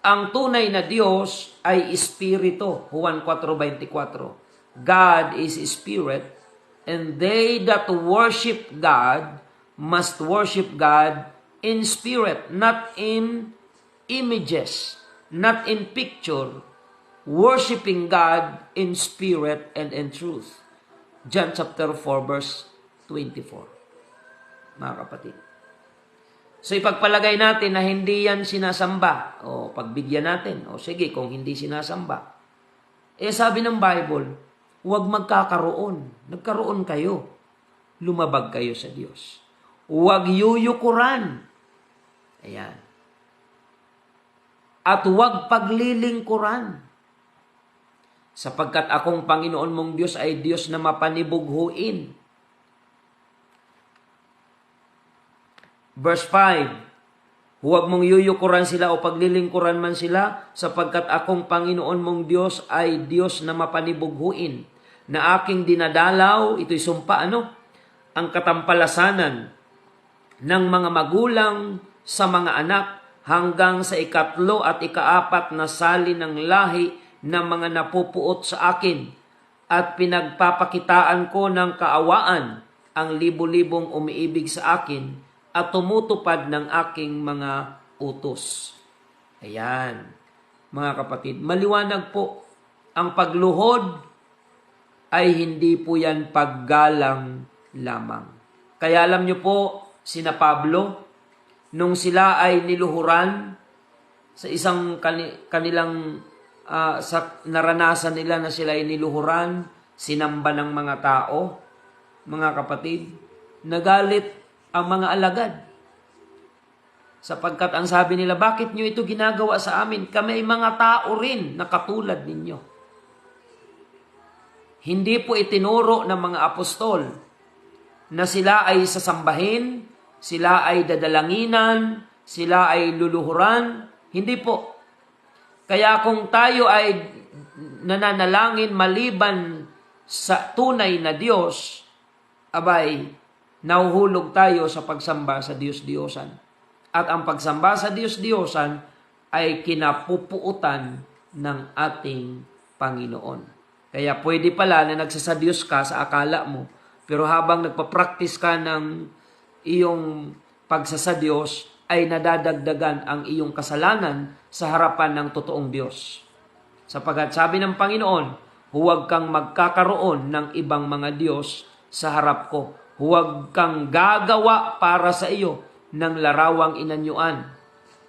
ang tunay na Diyos ay espiritu. Juan 4:24. God is spirit, and they that worship God must worship God in spirit, not in images, not in picture, worshiping God in spirit and in truth. John chapter 4 verse 24. Mga kapatid. So ipagpalagay natin na hindi yan sinasamba. O pagbigyan natin. O sige, kung hindi sinasamba. Sabi ng Bible, huwag magkakaroon. Nagkaroon kayo. Lumabag kayo sa Diyos. Huwag yuyukuran. Ayan. At huwag paglilingkuran. Sapagkat akong Panginoon mong Diyos ay Diyos na mapanibughuin. Verse 5, huwag mong yuyukuran sila o paglilingkuran man sila, sapagkat akong Panginoon mong Diyos ay Diyos na mapanibughuin, na aking dinadalaw, ito'y sumpa, ang katampalasanan ng mga magulang sa mga anak hanggang sa 3 at 4 na sali ng lahi ng mga napupuot sa akin, at pinagpapakitaan ko ng kaawaan ang libo-libong umiibig sa akin at tumutupad ng aking mga utos. Ayan, mga kapatid, maliwanag po, ang pagluhod ay hindi po yan paggalang lamang. Kaya alam nyo po, sina Pablo, nung sila ay niluhuran sa isang kanilang sa naranasan nila na sila ay niluhuran, sinamba ng mga tao, mga kapatid, nagalit ang mga alagad. Sapagkat ang sabi nila, bakit nyo ito ginagawa sa amin? Kami ay mga tao rin na katulad ninyo. Hindi po itinuro ng mga apostol na sila ay sasambahin, sila ay dadalanginan, sila ay luluhuran. Hindi po. Kaya kung tayo ay nananalangin maliban sa tunay na Diyos, abay, nahuhulog tayo sa pagsamba sa Diyos-Diyosan. At ang pagsamba sa Diyos-Diyosan ay kinapupuutan ng ating Panginoon. Kaya pwede pala na nagsasadyos ka sa akala mo, pero habang nagpa-practice ka ng iyong pagsasadyos, ay nadadagdagan ang iyong kasalanan sa harapan ng totoong Diyos. Sapagat sabi ng Panginoon, huwag kang magkakaroon ng ibang mga Diyos sa harap ko. Huwag kang gagawa para sa iyo ng larawang inanyuan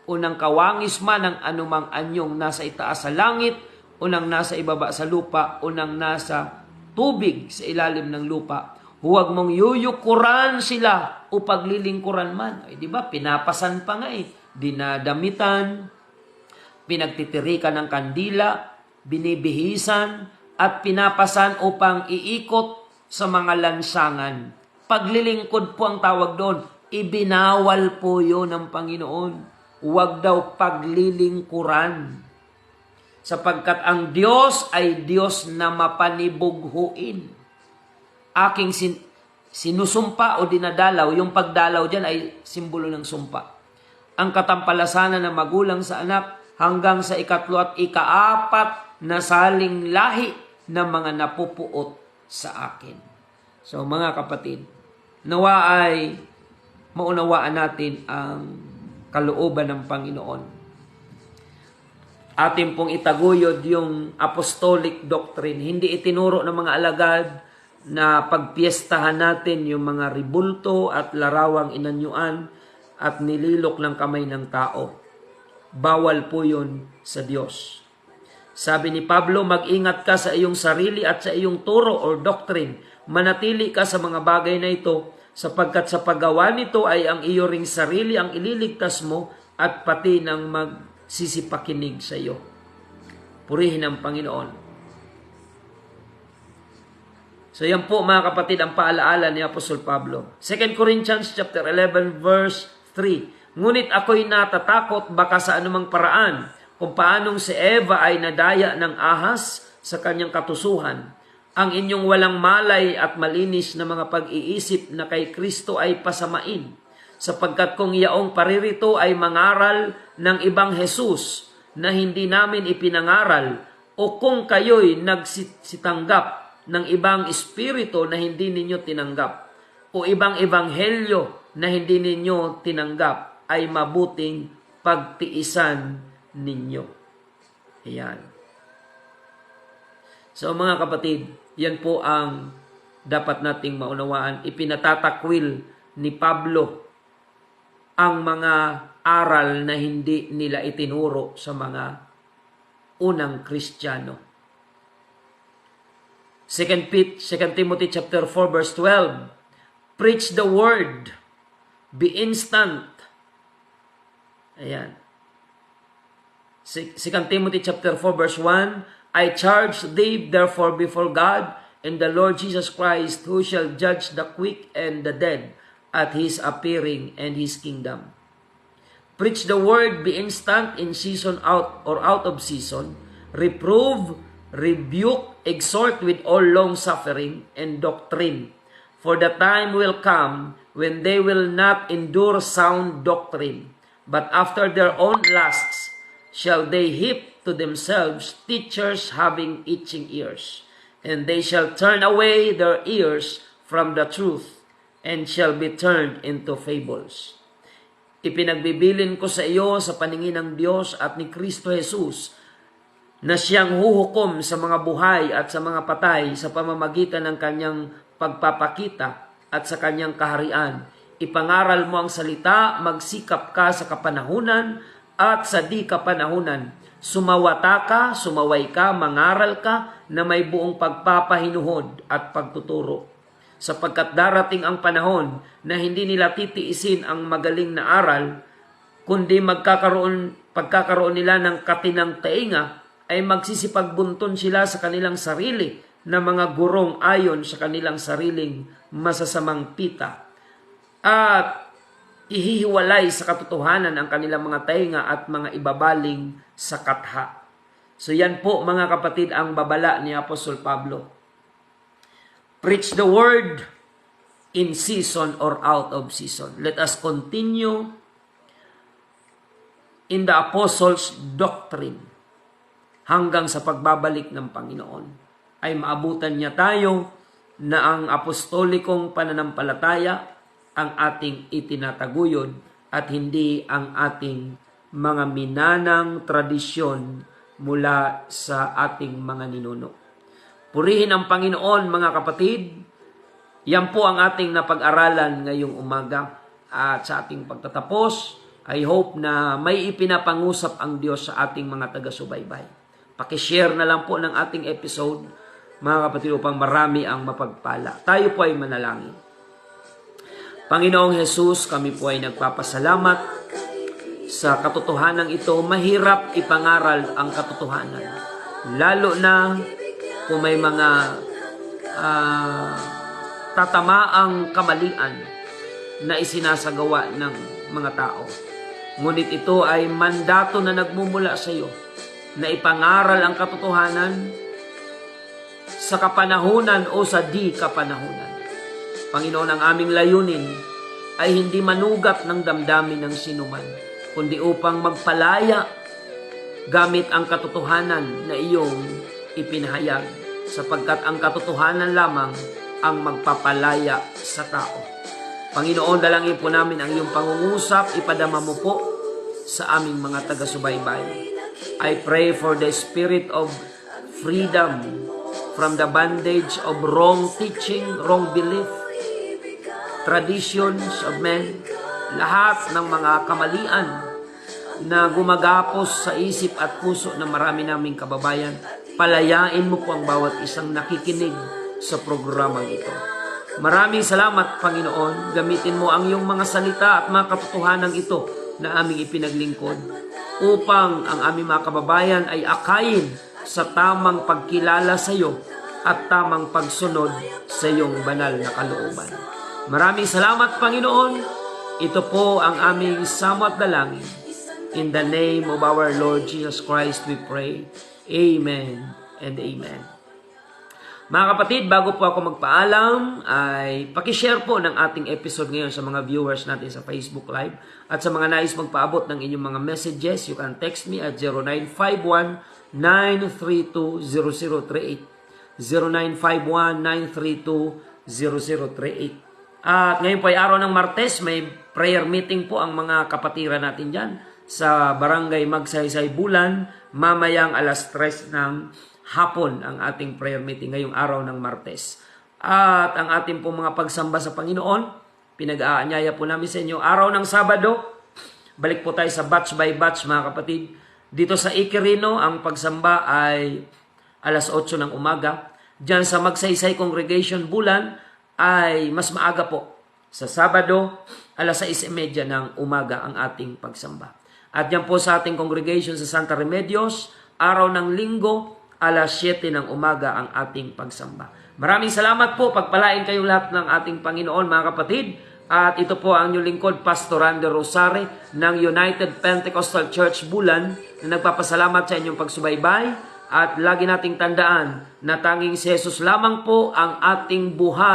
o ng kawangis man ng anumang anyong nasa itaas sa langit o ng nasa ibaba sa lupa o ng nasa tubig sa ilalim ng lupa. Huwag mong yuyukuran sila o paglilingkuran man. Ay, di ba? Pinapasan pa nga dinadamitan, pinagtitirikan ng kandila, binibihisan, at pinapasan upang iikot sa mga lansangan. Paglilingkod po ang tawag doon. Ibinawal po yun ng Panginoon. Huwag daw paglilingkuran. Sapagkat ang Diyos ay Diyos na mapanibughuin. Aking sinusumpa o dinadalaw, yung pagdalaw dyan ay simbolo ng sumpa. Ang katampalasanan ng magulang sa anak hanggang sa 3 at 4 na saling lahi ng mga napupuot sa akin. So mga kapatid, nawa ay maunawaan natin ang kalooban ng Panginoon. Atin pong itaguyod yung apostolic doctrine. Hindi itinuro ng mga alagad na pagpiestahan natin yung mga ribulto at larawang inanyuan at nililok ng kamay ng tao. Bawal po yun sa Diyos. Sabi ni Pablo, mag-ingat ka sa iyong sarili at sa iyong turo or doctrine. Manatili ka sa mga bagay na ito, sapagkat sa paggawa nito ay ang iyo ring sarili ang ililigtas mo at pati ng magsisipakinig sa iyo. Purihin ang Panginoon. So yan po mga kapatid ang paalaala ni Apostol Pablo. 2 Corinthians chapter 11 verse 3. Ngunit ako'y natatakot baka sa anumang paraan kung paanong si Eva ay nadaya ng ahas sa kanyang katusuhan. Ang inyong walang malay at malinis na mga pag-iisip na kay Kristo ay pasamain. Sapagkat kung yaong paririto ay mangaral ng ibang Jesus na hindi namin ipinangaral, o kung kayo'y nagsitanggap ng ibang espiritu na hindi ninyo tinanggap, o ibang ebanghelyo na hindi ninyo tinanggap, ay mabuting pagtiisan ninyo. Ayan. So mga kapatid, yan po ang dapat nating maunawaan. Ipinatatakwil ni Pablo ang mga aral na hindi nila itinuro sa mga unang Kristiyano. 2 Timothy chapter 4 verse 12. Preach the word. Be instant. Ayan. 2 Timothy chapter 4 verse 1. I charge thee therefore before God and the Lord Jesus Christ, who shall judge the quick and the dead at his appearing and his kingdom. Preach the word, be instant, in season out or out of season. Reprove, rebuke, exhort with all long suffering and doctrine. For the time will come when they will not endure sound doctrine, but after their own lusts shall they heap to themselves teachers having itching ears. And they shall turn away their ears from the truth and shall be turned into fables. Ipinagbibilin ko sa iyo sa paningin ng Diyos at ni Kristo Jesus na siyang huhukom sa mga buhay at sa mga patay sa pamamagitan ng kanyang pagpapakita at sa kanyang kaharian. Ipangaral mo ang salita, magsikap ka sa kapanahunan at sa di kapanahunan. Sumawata ka, sumaway ka, mangaral ka na may buong pagpapahinuhod at pagtuturo. Sapagkat darating ang panahon na hindi nila titiisin ang magaling na aral, kundi pagkakaroon nila ng katinang tainga, ay magsisipagbunton sila sa kanilang sarili na mga gurong ayon sa kanilang sariling masasamang pita. At ihihiwalay sa katotohanan ang kanilang mga tainga at mga ibabaling sa katha. So yan po mga kapatid ang babala ni Apostol Pablo. Preach the word in season or out of season. Let us continue in the apostles' doctrine hanggang sa pagbabalik ng Panginoon. Ay maabutan niya tayo na ang apostolikong pananampalataya ang ating itinataguyod at hindi ang ating mga minanang tradisyon mula sa ating mga ninuno. Purihin ang Panginoon mga kapatid. Yan po ang ating napag-aralan ngayong umaga. At sa ating pagtatapos, I hope na may ipinapangusap ang Diyos sa ating mga taga-subaybay. Pakishare na lang po ng ating episode mga kapatid upang marami ang mapagpala. Tayo po ay manalangin. Panginoong Jesus, kami po ay nagpapasalamat sa katotohanan ito. Mahirap ipangaral ang katotohanan. Lalo na kung may mga tatamaang kamalian na isinasagawa ng mga tao. Ngunit ito ay mandato na nagmumula sa iyo na ipangaral ang katotohanan sa kapanahunan o sa di kapanahunan. Panginoon, ang aming layunin ay hindi manugat ng damdamin ng sinuman, kundi upang magpalaya gamit ang katotohanan na iyong ipinahayag, sapagkat ang katotohanan lamang ang magpapalaya sa tao. Panginoon, dalangin po namin ang iyong pangungusap, ipadama mo po sa aming mga taga-subaybay. I pray for the spirit of freedom from the bondage of wrong teaching, wrong belief, traditions of men, lahat ng mga kamalian na gumagapos sa isip at puso ng marami naming kababayan. Palayain mo po ang bawat isang nakikinig sa programang ito. Maraming salamat, Panginoon. Gamitin mo ang iyong mga salita at mga katotohanan ito na aming ipinaglingkod upang ang aming mga kababayan ay akayin sa tamang pagkilala sa iyo at tamang pagsunod sa iyong banal na kalooban. Maraming salamat, Panginoon. Ito po ang aming samot dalangin. In the name of our Lord Jesus Christ we pray. Amen and amen. Mga kapatid, bago po ako magpaalam, ay pakishare po ng ating episode ngayon sa mga viewers natin sa Facebook Live. At sa mga nais magpaabot ng inyong mga messages, you can text me at 0951-932-0038. 0951-932-0038. At ngayon po ay araw ng Martes, may prayer meeting po ang mga kapatiran natin dyan sa Barangay Magsaysay Bulan, mamayang alas 3 ng hapon ang ating prayer meeting ngayong araw ng Martes. At ang ating pong mga pagsamba sa Panginoon, pinag-aanyaya po namin sa inyo araw ng Sabado. Balik po tayo sa batch by batch mga kapatid. Dito sa Iquirino, ang pagsamba ay alas 8 ng umaga. Diyan sa Magsaysay Congregation Bulan ay mas maaga po. Sa Sabado, alas 6:30 ng umaga ang ating pagsamba. At yan po sa ating congregation sa Santa Remedios, araw ng Linggo, alas 7 ng umaga ang ating pagsamba. Maraming salamat po. Pagpalain kayong lahat ng ating Panginoon mga kapatid. At ito po ang inyong lingkod, Pastor Randy Rosare ng United Pentecostal Church Bulan na nagpapasalamat sa inyong pagsubaybay. At lagi nating tandaan na tanging si Jesus lamang po ang ating buhay.